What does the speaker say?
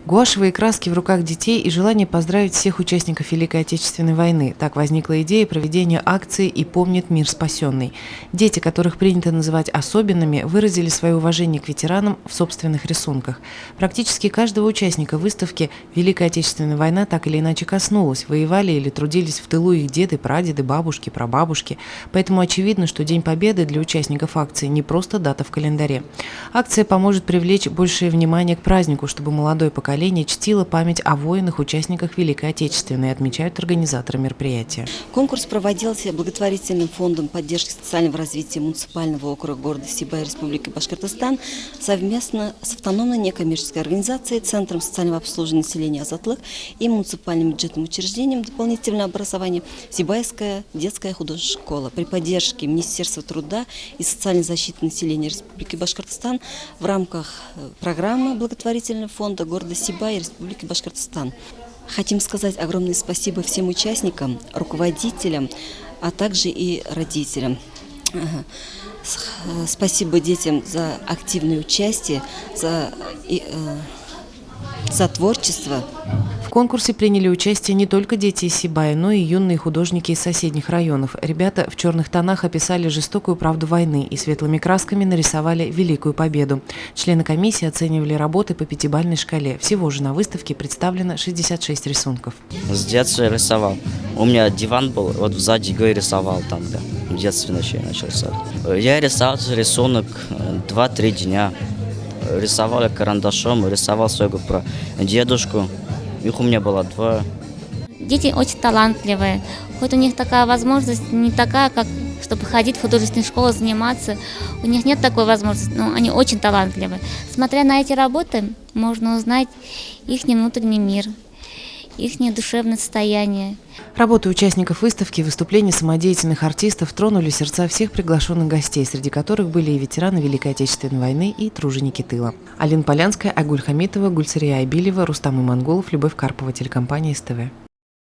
Гуашевые краски в руках детей и желание поздравить всех участников Великой Отечественной войны. Так возникла идея проведения акции «И помнит мир спасенный». Дети, которых принято называть особенными, выразили свое уважение к ветеранам в собственных рисунках. Практически каждого участника выставки Великая Отечественная война так или иначе коснулась. Воевали или трудились в тылу их деды, прадеды, бабушки, прабабушки. Поэтому очевидно, что День Победы для участников акции не просто дата в календаре. Акция поможет привлечь большее внимание к празднику, чтобы молодое поколение чтило память о воинах, участниках Великой Отечественной, отмечают организаторы мероприятия. Конкурс проводился благотворительным фондом поддержки социального развития муниципального округа города Сибай Республики Башкортостан совместно с автономной некоммерческой организацией, Центром социального обслуживания населения «Азатлык» и муниципальным бюджетным учреждением дополнительного образования Сибайская детская художественная школа при поддержке Министерства труда и социальной защиты населения Республики Башкортостан в рамках программы благотворительного фонда города Сибай Республики Башкортостан. Хотим сказать огромное спасибо всем участникам, руководителям, а также и родителям. Спасибо детям за активное участие, за творчество. В конкурсе приняли участие не только дети из Сибая, но и юные художники из соседних районов. Ребята в черных тонах описали жестокую правду войны и светлыми красками нарисовали Великую Победу. Члены комиссии оценивали работы по пятибалльной шкале. Всего же на выставке представлено 66 рисунков. С детства рисовал. У меня диван был, вот сзади рисовал тогда. В детстве начался. Я рисовал рисунок 2-3 дня. Рисовал карандашом, рисовал своего дедушку. Их у меня было 2. Дети очень талантливые. Хоть у них такая возможность не такая, как чтобы ходить в художественную школу, заниматься. У них нет такой возможности, но они очень талантливые. Смотря на эти работы, можно узнать их внутренний мир, их душевное состояние. Работы участников выставки и выступления самодеятельных артистов тронули сердца всех приглашенных гостей, среди которых были и ветераны Великой Отечественной войны, и труженики тыла. Алина Полянская, Айгуль Хамитова, Гульцария Айбилева, Рустам Имангулов, Любовь Карпова, телекомпания СТВ.